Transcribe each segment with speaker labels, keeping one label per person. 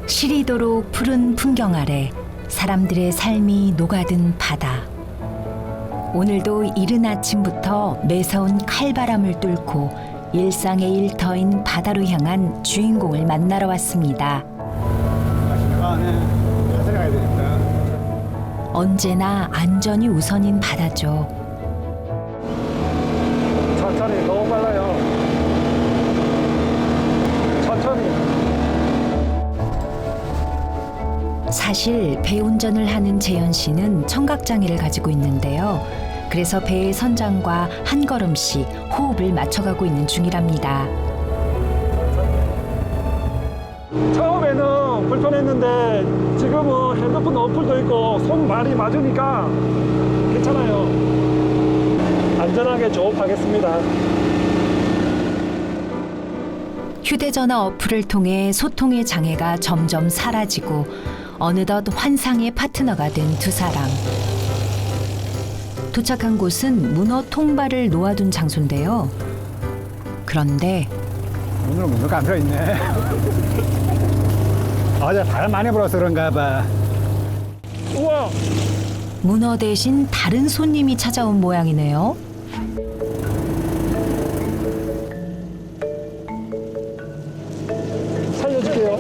Speaker 1: 시리도록 푸른 풍경 아래 사람들의 삶이 녹아든 바다. 오늘도 이른 아침부터 매서운 칼바람을 뚫고 일상의 일터인 바다로 향한 주인공을 만나러 왔습니다. 언제나 안전이 우선인 바다죠.
Speaker 2: 천천히, 너무 빨라요. 천천히.
Speaker 1: 사실 배 운전을 하는 재현 씨는 청각장애를 가지고 있는데요. 그래서 배의 선장과 한 걸음씩 호흡을 맞춰가고 있는 중이랍니다.
Speaker 2: 처음에는 불편했는데 지금은 핸드폰 어플도 있고 손 말이 맞으니까 괜찮아요. 안전하게 조업하겠습니다.
Speaker 1: 휴대전화 어플을 통해 소통의 장애가 점점 사라지고 어느덧 환상의 파트너가 된 두 사람. 도착한 곳은 문어 통발을 놓아둔 장소인데요. 그런데
Speaker 3: 오늘은 문어가 안 들어있네. 어제 바람 많이 불어서 그런가 봐.
Speaker 2: 우와!
Speaker 1: 문어 대신 다른 손님이 찾아온 모양이네요.
Speaker 2: 살려줄게요.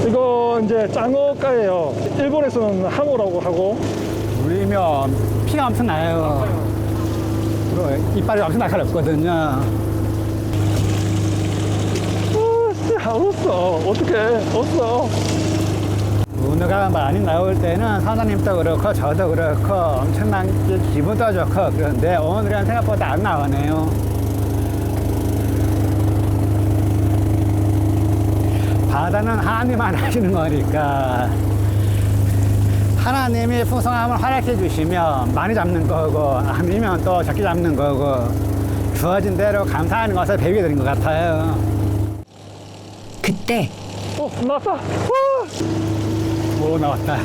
Speaker 2: 이거 이제 짱어가예요. 일본에서는 항어라고 하고.
Speaker 3: 물리면 피가 엄청 나요. 그리고 이빨이 엄청 날카롭거든요.
Speaker 2: 진짜 없어. 어떡해. 없어.
Speaker 3: 문어가 많이 나올 때는 사장님도 그렇고 저도 그렇고 엄청난 기분도 좋고 그런데 오늘은 생각보다 안 나오네요. 바다는 하나님만 하시는 거니까 하나님이 풍성함을 허락해 주시면 많이 잡는 거고 아니면 또 적게 잡는 거고 주어진 대로 감사하는 것을 배우게 되는 것 같아요.
Speaker 1: 그때
Speaker 2: 나왔다.
Speaker 3: 오, 나왔다.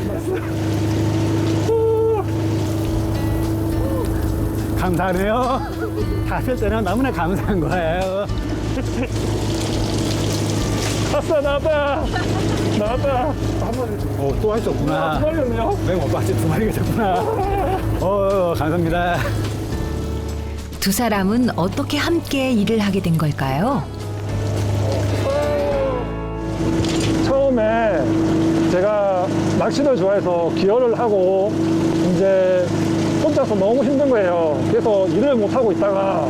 Speaker 3: 감사하네요. 갔을 때는 너무나 감사한 거예요.
Speaker 2: 아싸, 나왔다. 나왔다.
Speaker 3: 오, 또 하셨구나.
Speaker 2: 두 마리였네요.
Speaker 3: 네, 못 봤지. 두 마리가 있었구나. 오, 감사합니다.
Speaker 1: 두 사람은 어떻게 함께 일을 하게 된 걸까요?
Speaker 2: 처음에 제가 낚시를 좋아해서 기어를 하고 이제 혼자서 너무 힘든 거예요. 그래서 일을 못 하고 있다가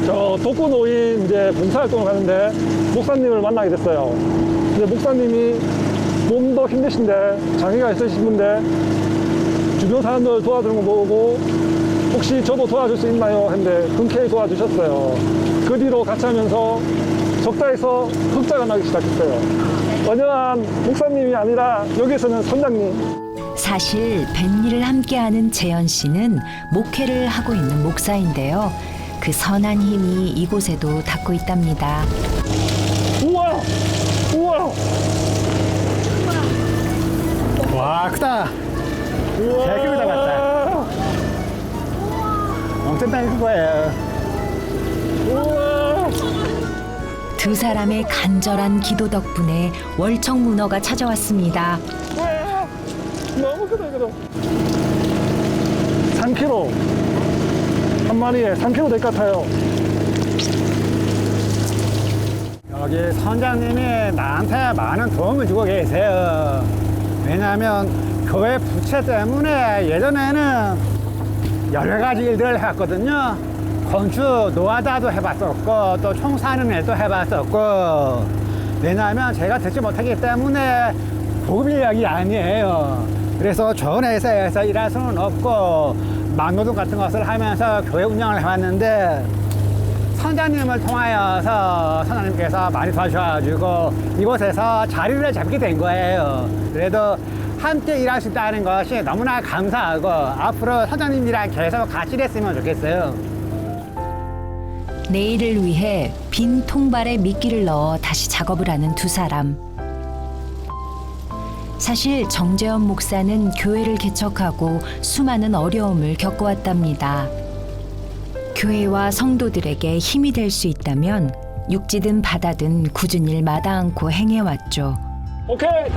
Speaker 2: 저 독거노인 이제 봉사활동을 가는데 목사님을 만나게 됐어요. 근데 목사님이 몸도 힘드신데 장애가 있으신 분데 주변 사람들 도와주는 거 보고 혹시 저도 도와줄 수 있나요? 했는데 흔쾌히 도와주셨어요. 그 뒤로 같이 하면서 적자에서 흑자가 나기 시작했어요. 언연한 목사님이 아니라 여기서는 선장님.
Speaker 1: 사실 뱃일을 함께하는 재현 씨는 목회를 하고 있는 목사인데요. 그 선한 힘이 이곳에도 닿고 있답니다.
Speaker 2: 우와! 우와!
Speaker 3: 와, 크다.
Speaker 2: 우와!
Speaker 3: 잘 크고 잡았다. 엄청나게 큰 거예요.
Speaker 2: 우와!
Speaker 1: 두 사람의 간절한 기도 덕분에 월척 문어가 찾아왔습니다.
Speaker 2: 우와! 너무 크다 이거. 3kg. 한 마리에 3kg 될 것 같아요.
Speaker 3: 여기 선장님이 나한테 많은 도움을 주고 계세요. 왜냐하면 교회 부채 때문에 예전에는 여러 가지 일들을 해왔거든요. 건축 노하다도 해봤었고 또 청소하는 일도 해봤었고 왜냐하면 제가 듣지 못하기 때문에 복음 인력이 아니에요. 그래서 좋은 회사에서 일할 수는 없고 막노동 같은 것을 하면서 교회 운영을 해왔는데 선장님을 통하여서 선장님께서 많이 도와주셔가지고 이곳에서 자리를 잡게 된 거예요. 그래도 함께 일할 수 있다는 것이 너무나 감사하고 앞으로 선장님이랑 계속 같이 일했으면 좋겠어요.
Speaker 1: 내일을 위해 빈 통발에 미끼를 넣어 다시 작업을 하는 두 사람. 사실 정재현 목사는 교회를 개척하고 수많은 어려움을 겪어왔답니다. 교회와 성도들에게 힘이 될 수 있다면 육지든 바다든 굳은 일 마다 않고 행해왔죠.
Speaker 2: 오케이.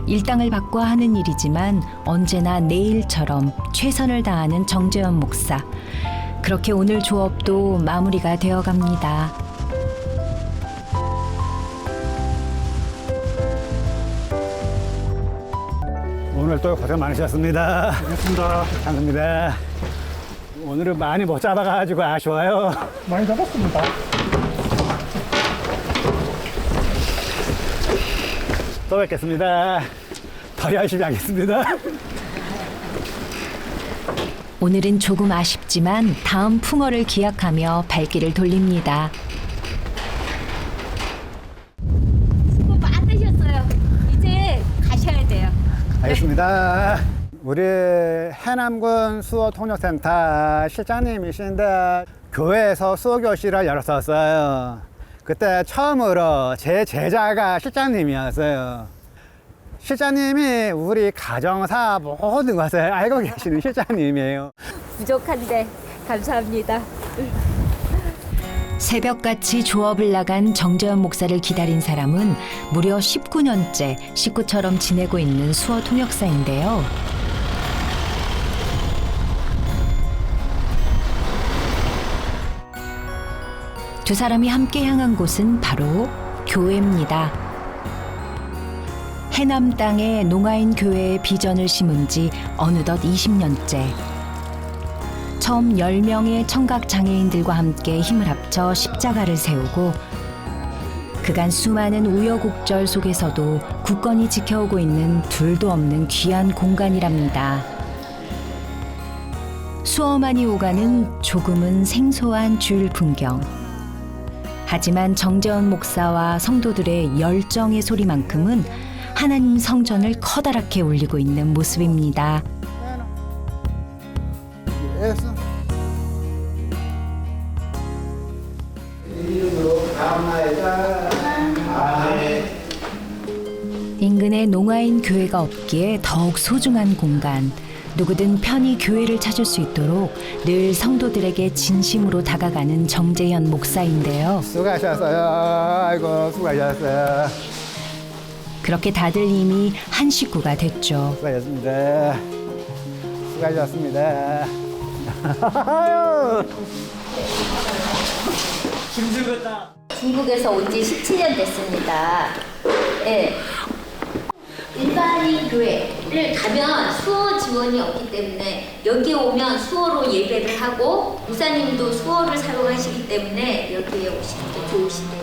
Speaker 1: 일당을 받고 하는 일이지만 언제나 내일처럼 최선을 다하는 정재현 목사. 그렇게 오늘 조업도 마무리가 되어 갑니다.
Speaker 3: 오늘 또 고생 많으셨습니다.
Speaker 2: 고맙습니다.
Speaker 3: 감사합니다. 오늘은 많이 못 잡아가지고 아쉬워요.
Speaker 2: 많이 잡았습니다.
Speaker 3: 또 뵙겠습니다. 더 열심히 하겠습니다.
Speaker 1: 오늘은 조금 아쉽지만 다음 풍어를 기약하며 발길을 돌립니다.
Speaker 4: 수고 많으셨어요. 이제 가셔야 돼요.
Speaker 3: 알겠습니다. 우리 해남군 수어통역센터 실장님이신데 교회에서 수어교실을 열었었어요. 그때 처음으로 제 제자가 실장님이었어요. 실장님이 우리 가정사 모든 것을 알고 계시는 실장님이에요.
Speaker 4: 부족한데 감사합니다.
Speaker 1: 새벽같이 조업을 나간 정재현 목사를 기다린 사람은 무려 19년째 식구처럼 지내고 있는 수어 통역사인데요. 두 사람이 함께 향한 곳은 바로 교회입니다. 해남 땅에 농아인 교회의 비전을 심은 지 어느덧 20년째. 처음 10명의 청각 장애인들과 함께 힘을 합쳐 십자가를 세우고 그간 수많은 우여곡절 속에서도 굳건히 지켜오고 있는 둘도 없는 귀한 공간이랍니다. 수어만이 오가는 조금은 생소한 주일 풍경. 하지만 정재현 목사와 성도들의 열정의 소리만큼은 하나님 성전을 커다랗게 울리고 있는 모습입니다. 인근에 농아인 교회가 없기에 더욱 소중한 공간. 누구든 편히 교회를 찾을 수 있도록 늘 성도들에게 진심으로 다가가는 정재현 목사인데요.
Speaker 3: 수고하셨어요. 아이고 수고하셨어요.
Speaker 1: 그렇게 다들 이미 한 식구가 됐죠.
Speaker 3: 수고하셨습니다. 수고하셨습니다. 힘들겠다.
Speaker 4: 중국에서 온 지 17년 됐습니다. 예. 일반인 교회를 가면 수어 지원이 없기 때문에 여기에 오면 수어로 예배를 하고 목사님도 수어를 사용하시기 때문에 여기에 오시는 게 좋으시대요.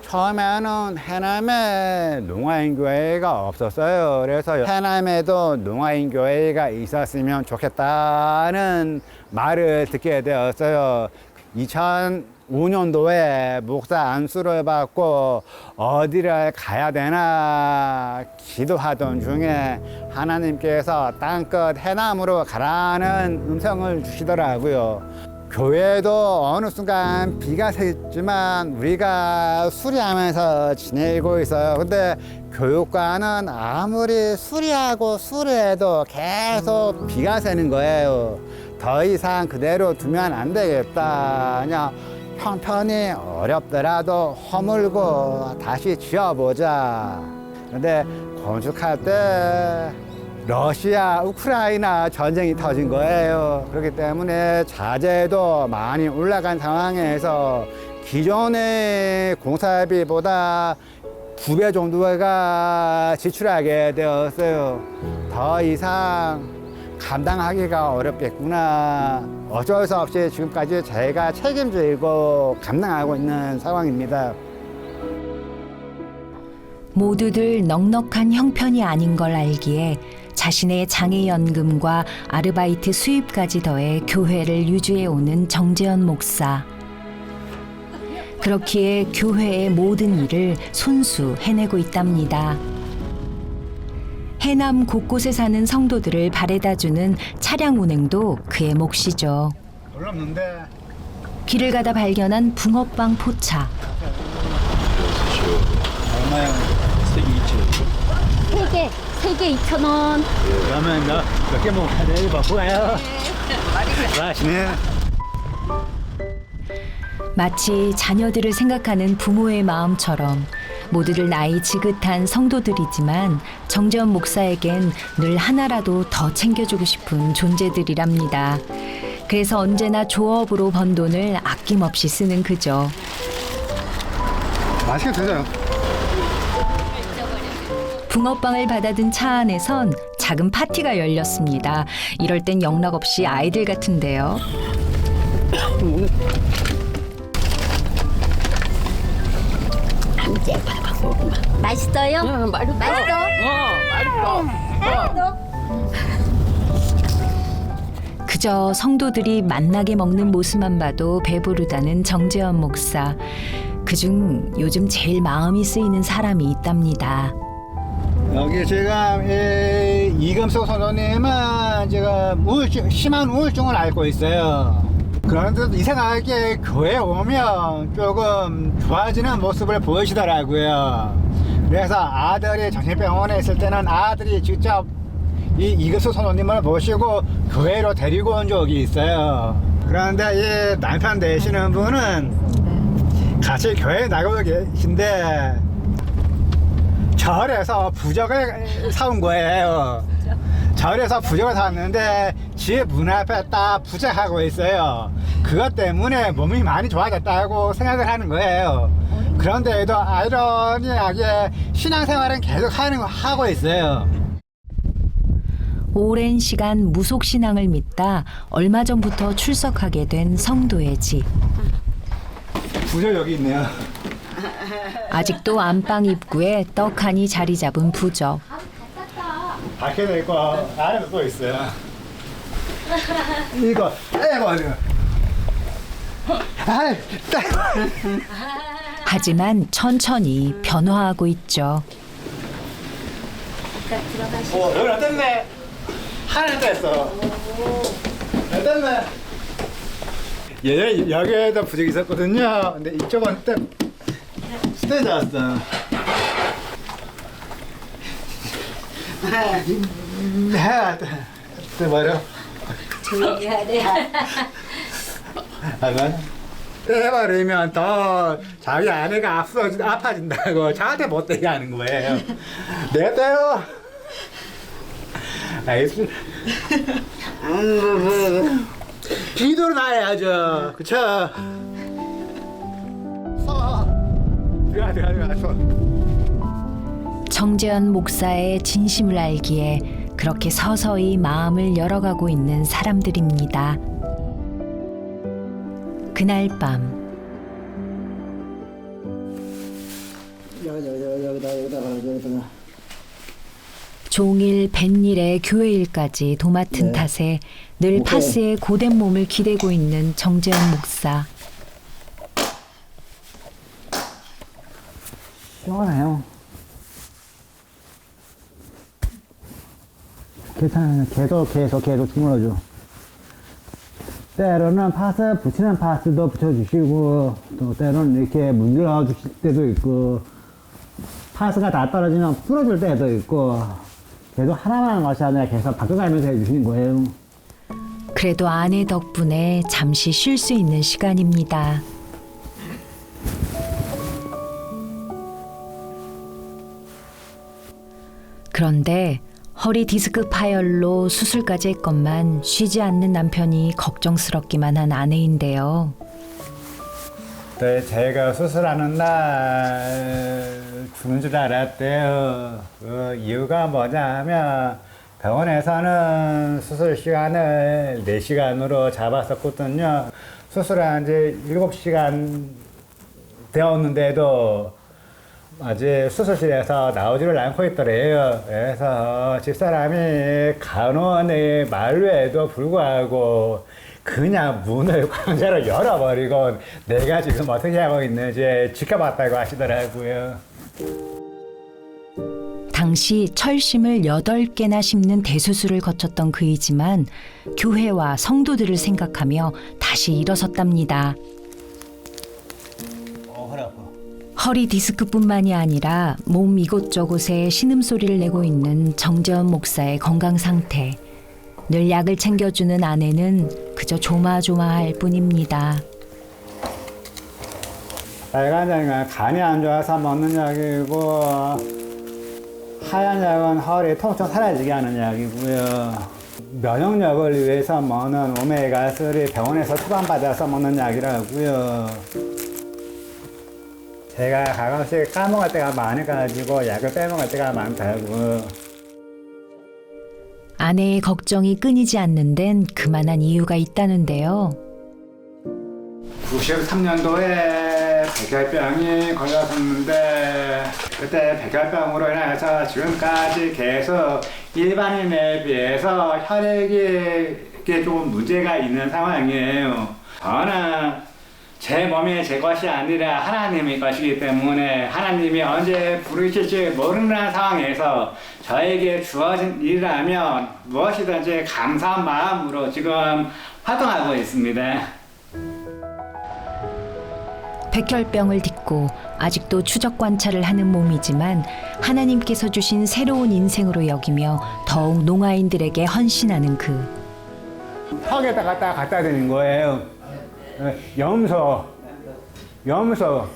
Speaker 3: 처음에는 해남에 농아인 교회가 없었어요. 그래서 해남에도 농아인 교회가 있었으면 좋겠다는 말을 듣게 되었어요. 2005년도에 목사 안수를 받고 어디를 가야 되나 기도하던 중에 하나님께서 땅끝 해남으로 가라는 음성을 주시더라고요. 교회도 어느 순간 비가 샜지만 우리가 수리하면서 지내고 있어요. 근데 교육과는 아무리 수리하고 수리해도 계속 비가 새는 거예요. 더 이상 그대로 두면 안 되겠다. 그냥 형편이 어렵더라도 허물고 다시 지어보자. 근데 건축할 때 러시아, 우크라이나 전쟁이 터진 거예요. 그렇기 때문에 자재도 많이 올라간 상황에서 기존의 공사비보다 2배 정도가 지출하게 되었어요. 더 이상 감당하기가 어렵겠구나. 어쩔 수 없이 지금까지 제가 책임지고 감당하고 있는 상황입니다.
Speaker 1: 모두들 넉넉한 형편이 아닌 걸 알기에 자신의 장애연금과 아르바이트 수입까지 더해 교회를 유지해오는 정재현 목사. 그렇기에 교회의 모든 일을 손수 해내고 있답니다. 해남 곳곳에 사는 성도들을 바래다주는 차량 운행도 그의 몫이죠.
Speaker 3: 놀랍는데
Speaker 1: 길을 가다 발견한 붕어빵 포차.
Speaker 3: 얼마야?
Speaker 4: 3개 2,000원.
Speaker 3: 그러면 몇 개 먹어야 돼? 바쁘가요? 맛있네.
Speaker 1: 마치 자녀들을 생각하는 부모의 마음처럼 모두들 나이 지긋한 성도들이지만 정재원 목사에겐 늘 하나라도 더 챙겨주고 싶은 존재들이랍니다. 그래서 언제나 조업으로 번 돈을 아낌없이 쓰는 그죠.
Speaker 3: 맛있게 드세요.
Speaker 1: 붕어빵을 받아든 차 안에선 작은 파티가 열렸습니다. 이럴 땐 영락없이 아이들 같은데요.
Speaker 4: 맛있어요?
Speaker 5: 응, 맛있어.
Speaker 4: 맛있어?
Speaker 5: 맛있어.
Speaker 1: 그저 성도들이 맛나게 먹는 모습만 봐도 배부르다는 정재원 목사. 그중 요즘 제일 마음이 쓰이는 사람이 있답니다.
Speaker 3: 여기 지금 이금숙 선생님은 지금 심한 우울증을 앓고 있어요. 그런데도 이상하게 교회에 오면 조금 좋아지는 모습을 보이시더라고요. 그래서 아들이 정신병원에 있을 때는 아들이 직접 이금숙 선생님을 모시고 교회로 데리고 온 적이 있어요. 그런데 이 남편 되시는 분은 같이 교회에 나가고 계신데 절에서 부적을 사온 거예요. 절에서 부적을 샀는데 집 문 앞에 딱 부적하고 있어요. 그것 때문에 몸이 많이 좋아졌다고 생각을 하는 거예요. 그런데도 아이러니하게 신앙생활은 계속 하고 있어요.
Speaker 1: 오랜 시간 무속신앙을 믿다 얼마 전부터 출석하게 된 성도의 집.
Speaker 3: 부적 여기 있네요.
Speaker 1: 아직도 안방 입구에 떡하니 자리 잡은 부적.
Speaker 3: 밖에도 있고 안에도 또 있어요. 이거 떼버려.
Speaker 1: 하지만 천천히 변화하고 있죠.
Speaker 3: 여기 어땠네? 하늘 뗐어. 어땠네? 예전에 여기에도 부적이 있었거든요. 근데 이쪽은 떼졌어. 떼버려.
Speaker 4: 조용히 해야 돼.
Speaker 3: 떼버리면 더 자기 아내가 아파진다고 저한테 못 떼게 하는 거예요. 내가 떼요. 알겠습니다. 기도를 나야죠. 그쵸? 들어가.
Speaker 1: 정재현 목사의 진심을 알기에 그렇게 서서히 마음을 열어가고 있는 사람들입니다. 그날 밤
Speaker 3: 여기다가.
Speaker 1: 종일 뱃일에 교회일까지 도맡은 탓에 늘 파스의 고된 몸을 기대고 있는 정재현 목사.
Speaker 3: 시원해요. 괜찮아요. 계속 주물러줘. 때로는 파스, 붙이는 파스도 붙여주시고, 또 때로는 이렇게 문질러 주실 때도 있고, 파스가 다 떨어지면 풀어줄 때도 있고, 계속 하나만 하는 것이 아니라 계속 바꿔가면서 해주시는 거예요.
Speaker 1: 그래도 아내 덕분에 잠시 쉴 수 있는 시간입니다. 그런데 허리 디스크 파열로 수술까지 했건만 쉬지 않는 남편이 걱정스럽기만 한 아내인데요.
Speaker 3: 네, 제가 수술하는 날 죽는 줄 알았대요. 그 이유가 뭐냐 하면 병원에서는 수술 시간을 4시간으로 잡았었거든요. 수술한 지 7시간 되었는데도 아직 수술실에서 나오지를 않고 있더래요. 그래서 집사람이 간호원의 말로에도 불구하고 그냥 문을 강제로 열어버리고 내가 지금 어떻게 하고 있는지 지켜봤다고 하시더라고요.
Speaker 1: 당시 철심을 8개나 심는 대수술을 거쳤던 그이지만 교회와 성도들을 생각하며 다시 일어섰답니다.
Speaker 3: 허리 아파.
Speaker 1: 허리 디스크뿐만이 아니라 몸 이곳저곳에 신음소리를 내고 있는 정재원 목사의 건강 상태. 늘 약을 챙겨주는 아내는 그저 조마조마할 뿐입니다.
Speaker 3: 빨간 약은 간이 안 좋아서 먹는 약이고, 하얀 약은 허리 통증 사라지게 하는 약이고요. 면역력을 위해서 먹는 오메가3 병원에서 처방받아서 먹는 약이라고요. 제가 가끔씩 까먹을 때가 많아가지고 약을 빼먹을 때가 많다고.
Speaker 1: 아내의 걱정이 끊이지 않는 데는 그만한 이유가 있다는데요.
Speaker 3: 93년도에 백혈병이 걸렸었는데 그때 백혈병으로 인해서 지금까지 계속 일반인에 비해서 혈액이 좀 문제가 있는 상황이에요. 저는 제 몸이 제 것이 아니라 하나님의 것이기 때문에 하나님이 언제 부르실지 모르는 상황에서 저에게 주어진 일이라면 무엇이든지 감사한 마음으로 지금 활동하고 있습니다.
Speaker 1: 백혈병을 딛고 아직도 추적 관찰을 하는 몸이지만 하나님께서 주신 새로운 인생으로 여기며 더욱 농아인들에게 헌신하는 그.
Speaker 3: 턱에다 갖다 드린 거예요. 염소.
Speaker 5: 맛있어.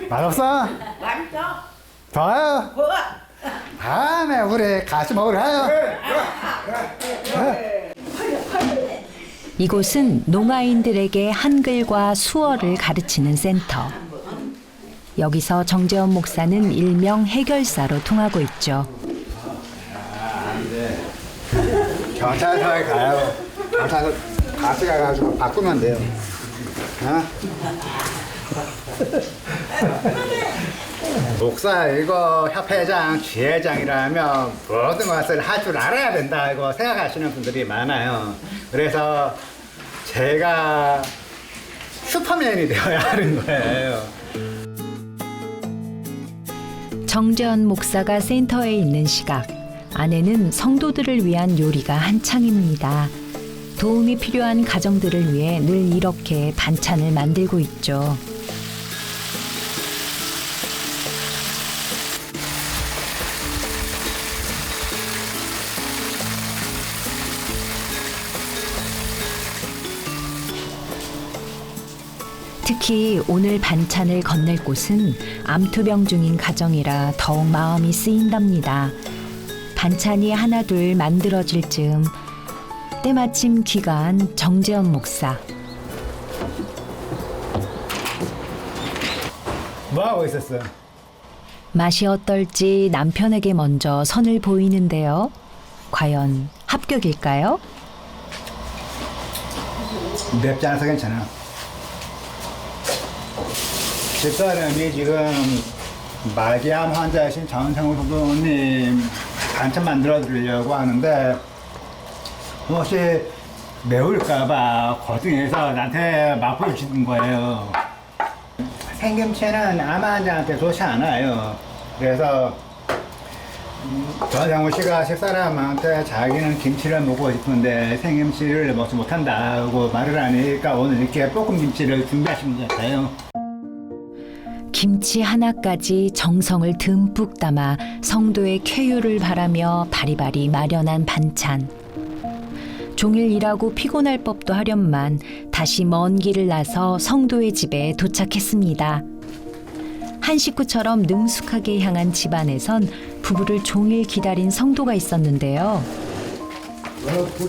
Speaker 3: 맛없어?
Speaker 5: 맛있어.
Speaker 3: 좋아요.
Speaker 5: 그거.
Speaker 3: 다음에 우리 같이 먹으러요.
Speaker 1: 이곳은 농아인들에게 한글과 수어를 가르치는 센터. 여기서 정재원 목사는 일명 해결사로 통하고 있죠.
Speaker 3: 경찰서에 가요. 경찰서 같이 가가지고 바꾸면 돼요. 목사 이거 협회장, 지회장이라면 모든 것을 할 줄 알아야 된다고 생각하시는 분들이 많아요. 그래서 제가 슈퍼맨이 되어야 하는 거예요.
Speaker 1: 정재원 목사가 센터에 있는 시각, 아내는 성도들을 위한 요리가 한창입니다. 도움이 필요한 가정들을 위해 늘 이렇게 반찬을 만들고 있죠. 특히 오늘 반찬을 건넬 곳은 암투병 중인 가정이라 더욱 마음이 쓰인답니다. 반찬이 하나둘 만들어질 즈음 때마침 귀가한 정재원 목사.
Speaker 3: 뭐 하고 있었어?
Speaker 1: 맛이 어떨지 남편에게 먼저 선을 보이는데요. 과연 합격일까요?
Speaker 3: 맵지 않아서 괜찮아. 집사람이 지금 말기암 환자이신 정상우 선생님 반찬 만들어 드리려고 하는데 혹시 매울까봐 걱정해서 나한테 맛보여 주는 거예요. 생김치는 암 환자한테 좋지 않아요. 그래서 정상우 씨가 집사람한테 자기는 김치를 먹고 싶은데 생김치를 먹지 못한다고 말을 하니까 오늘 이렇게 볶음 김치를 준비하신 것 같아요.
Speaker 1: 김치 하나까지 정성을 듬뿍 담아 성도의 쾌유를 바라며 바리바리 마련한 반찬. 종일 일하고 피곤할 법도 하련만 다시 먼 길을 나서 성도의 집에 도착했습니다. 한 식구처럼 능숙하게 향한 집안에선 부부를 종일 기다린 성도가 있었는데요.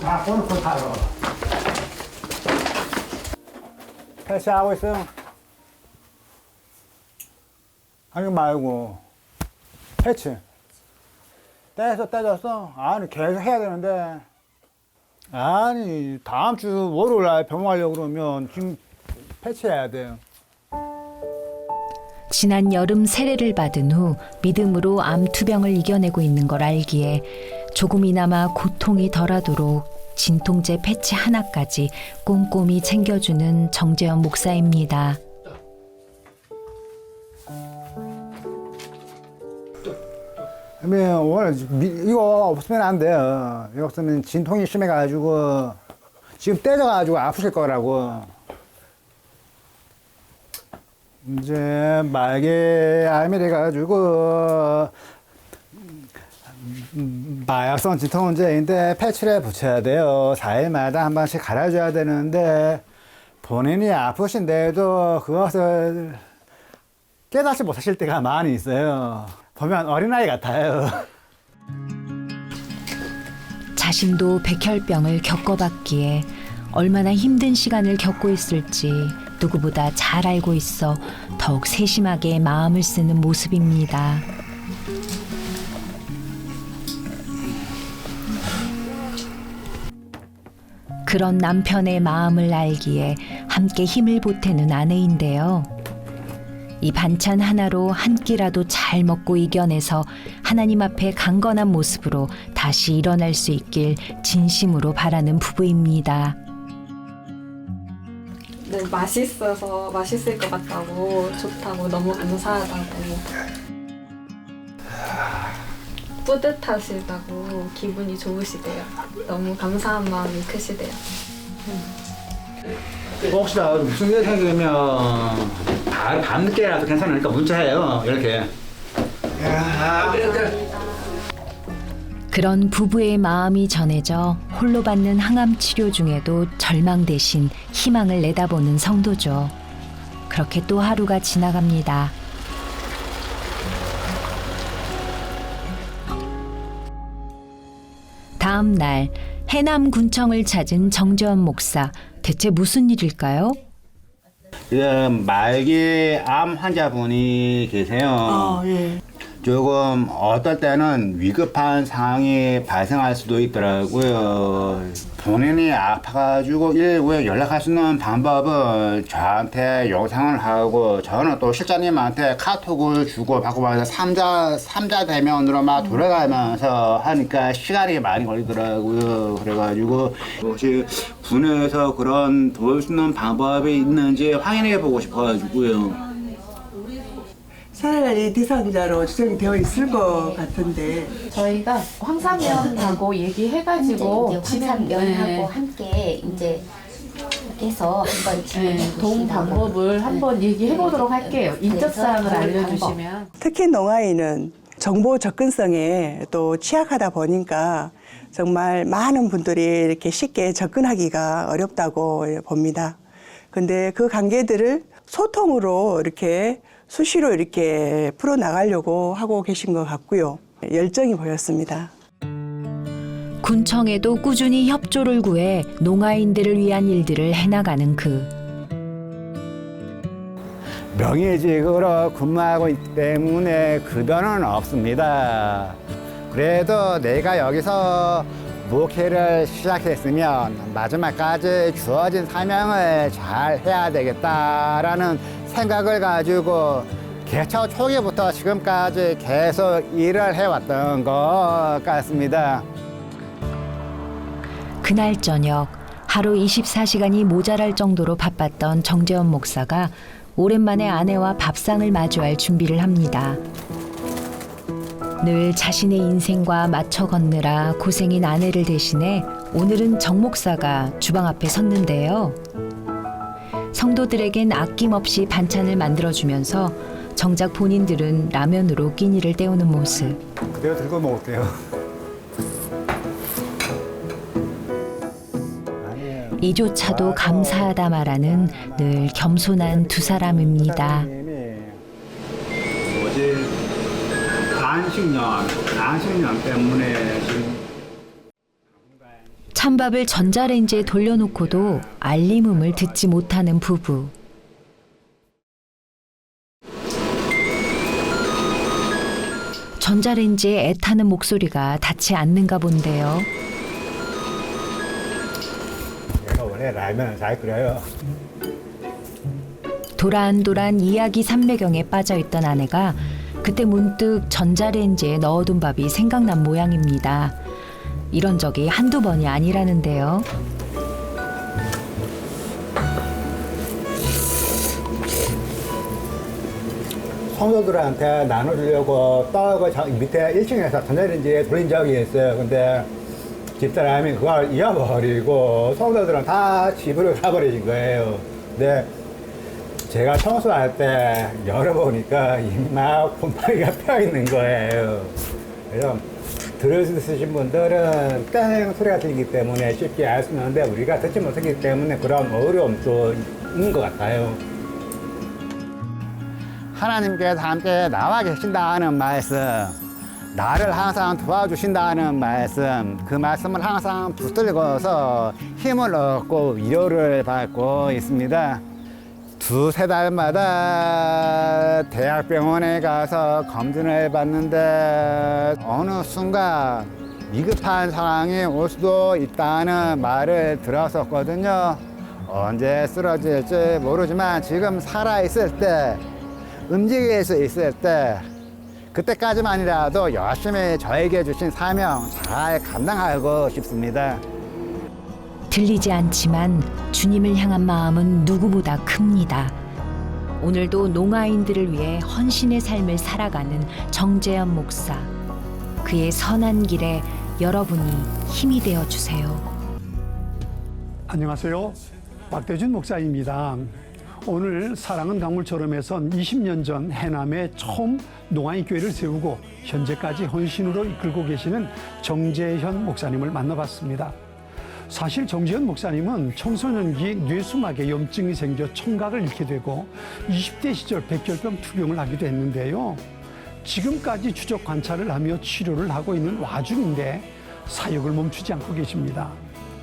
Speaker 3: 다 꼬놓고 타요. 패스하고 있어요. 아니 말고 패치 떼졌어. 아니 계속 해야 되는데 아니 다음 주 월요일 날 병원 가려고 그러면 지금 패치해야 돼요.
Speaker 1: 지난 여름 세례를 받은 후 믿음으로 암투병을 이겨내고 있는 걸 알기에 조금이나마 고통이 덜하도록 진통제 패치 하나까지 꼼꼼히 챙겨주는 정재원 목사입니다.
Speaker 3: 오늘 이거 없으면 안 돼요. 이거 없으면 진통이 심해가지고 지금 떼져가지고 아프실 거라고. 이제 말기암이 돼가지고 마약성 진통제인데 패치를 붙여야 돼요. 4일마다 한 번씩 갈아줘야 되는데 본인이 아프신데도 그것을 깨닫지 못하실 때가 많이 있어요. 보면 어린아이 같아요.
Speaker 1: 자신도 백혈병을 겪어봤기에 얼마나 힘든 시간을 겪고 있을지 누구보다 잘 알고 있어 더욱 세심하게 마음을 쓰는 모습입니다. 그런 남편의 마음을 알기에 함께 힘을 보태는 아내인데요. 이 반찬 하나로 한 끼라도 잘 먹고 이겨내서 하나님 앞에 강건한 모습으로 다시 일어날 수 있길 진심으로 바라는 부부입니다.
Speaker 6: 네, 맛있어서 맛있을 것 같다고 좋다고 너무 감사하다고 뿌듯하시다고 기분이 좋으시대요. 너무 감사한 마음이 크시대요.
Speaker 5: 혹시나 무슨 일 생기면 밤늦게라도 괜찮으니까 문자해요. 이렇게.
Speaker 1: 그런 부부의 마음이 전해져 홀로 받는 항암 치료 중에도 절망 대신 희망을 내다보는 성도죠. 그렇게 또 하루가 지나갑니다. 다음 날 해남군청을 찾은 정재원 목사. 대체 무슨 일일까요?
Speaker 5: 지금 말기 암 환자분이 계세요. 조금 어떨 때는 위급한 상황이 발생할 수도 있더라고요. 본인이 아파가지고 119에 연락할 수 있는 방법은 저한테 영상을 하고 저는 또 실장님한테 카톡을 주고 받고 하면서 삼자 대면으로 막 돌아가면서 하니까 시간이 많이 걸리더라고요. 그래가지고 혹시 군에서 그런 도울 수 있는 방법이 있는지 확인해 보고 싶어가지고요.
Speaker 7: 차라리 대상자로 지정이 되어 있을 것 같은데
Speaker 8: 저희가 황사면하고 얘기해가지고
Speaker 4: 이제 황산면하고
Speaker 8: 네.
Speaker 4: 함께 이제 해서 한번 진행해
Speaker 8: 도움
Speaker 4: 보신다고.
Speaker 8: 방법을 한번 얘기해보도록 할게요. 인적사항을
Speaker 4: 그래서 도움
Speaker 8: 알려주시면.
Speaker 7: 특히 농아인은 정보 접근성에 또 취약하다 보니까 정말 많은 분들이 이렇게 쉽게 접근하기가 어렵다고 봅니다. 근데 그 관계들을 소통으로 이렇게 수시로 이렇게 풀어나가려고 하고 계신 것 같고요. 열정이 보였습니다.
Speaker 1: 군청에도 꾸준히 협조를 구해 농아인들을 위한 일들을 해나가는 그.
Speaker 3: 명예직으로 근무하고 있기 때문에 급여는 없습니다. 그래도 내가 여기서 목회를 시작했으면 마지막까지 주어진 사명을 잘 해야 되겠다라는 생각을 가지고 개척 초기부터 지금까지 계속 일을 해왔던 것 같습니다.
Speaker 1: 그날 저녁 하루 24시간이 모자랄 정도로 바빴던 정재원 목사가 오랜만에 아내와 밥상을 마주할 준비를 합니다. 늘 자신의 인생과 맞춰 걷느라 고생인 아내를 대신해 오늘은 정 목사가 주방 앞에 섰는데요. 성도들에겐 아낌없이 반찬을 만들어주면서 정작 본인들은 라면으로 끼니를 때우는 모습.
Speaker 3: 그대로 들고 먹을게요.
Speaker 1: 이조차도 감사하다 말하는 늘 겸손한 두 사람입니다.
Speaker 5: 뭐지? 안식년 때문에 지금
Speaker 1: 찬밥을 전자레인지에 돌려놓고도 알림음을 듣지 못하는 부부. 전자레인지에 애타는 목소리가 닿지 않는가 본데요.
Speaker 3: 내가 원래 라면을 잘 끓여요.
Speaker 1: 도란도란 이야기 삼매경에 빠져있던 아내가 그때 문득 전자레인지에 넣어둔 밥이 생각난 모양입니다. 이런 적이 한두 번이 아니라는데요.
Speaker 3: 성도들한테 나눠주려고 떡을 밑에 1층에서 전자레인지에 돌린 적이 있어요. 근데 집사람이 그걸 잃어버리고 성도들은 다 집으로 가버리신 거예요. 근데 제가 청소할 때 열어보니까 이미 막 곰팡이가 펴 있는 거예요. 그래서 들으신 분들은 땡 소리가 들리기 때문에 쉽게 알 수 있는데 우리가 듣지 못하기 때문에 그런 어려움도 있는 것 같아요. 하나님께서 함께 나와 계신다는 말씀, 나를 항상 도와주신다는 말씀, 그 말씀을 항상 붙들고서 힘을 얻고 위로를 받고 있습니다. 두세 달마다 대학병원에 가서 검진을 받는데 어느 순간 위급한 상황이 올 수도 있다는 말을 들었었거든요. 언제 쓰러질지 모르지만 지금 살아있을 때, 움직일 수 있을 때, 그때까지만이라도 열심히 저에게 주신 사명 잘 감당하고 싶습니다.
Speaker 1: 들리지 않지만 주님을 향한 마음은 누구보다 큽니다. 오늘도 농아인들을 위해 헌신의 삶을 살아가는 정재현 목사. 그의 선한 길에 여러분이 힘이 되어 주세요.
Speaker 9: 안녕하세요. 박대준 목사입니다. 오늘 사랑은 강물처럼에선 20년 전 해남에 처음 농아인 교회를 세우고 현재까지 헌신으로 이끌고 계시는 정재현 목사님을 만나봤습니다. 사실 정재현 목사님은 청소년기 뇌수막에 염증이 생겨 청각을 잃게 되고 20대 시절 백혈병 투병을 하기도 했는데요. 지금까지 추적 관찰을 하며 치료를 하고 있는 와중인데 사역을 멈추지 않고 계십니다.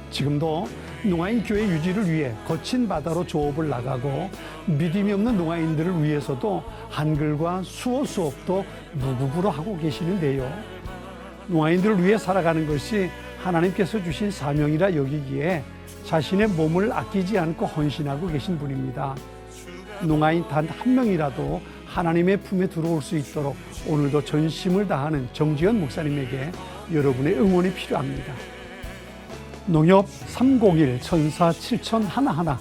Speaker 9: 지금도 농아인 교회 유지를 위해 거친 바다로 조업을 나가고 믿음이 없는 농아인들을 위해서도 한글과 수어 수업도 무급으로 하고 계시는데요. 농아인들을 위해 살아가는 것이 하나님께서 주신 사명이라 여기기에 자신의 몸을 아끼지 않고 헌신하고 계신 분입니다. 농아인 단 한 명이라도 하나님의 품에 들어올 수 있도록 오늘도 전심을 다하는 정지현 목사님에게 여러분의 응원이 필요합니다. 농협 301 천사 7011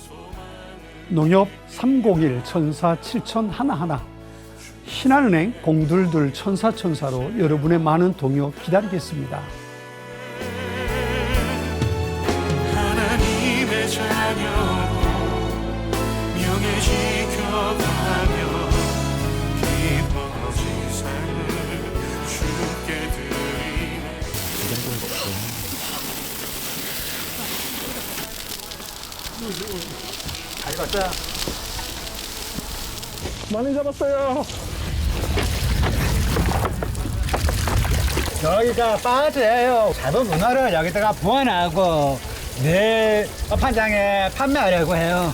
Speaker 9: 농협 301 천사 7011 신한은행 022 천사 천사로 여러분의 많은 동요 기다리겠습니다.
Speaker 10: 하나님의 자녀로 명예 지켜가며 기뻐진 삶을 주께 드리네.
Speaker 3: 잘 봤어요?
Speaker 2: 많이 잡았어요.
Speaker 3: 여기가 빠져요. 잡은 문어를 여기다가 보관하고 내일 업판장에 판매하려고 해요.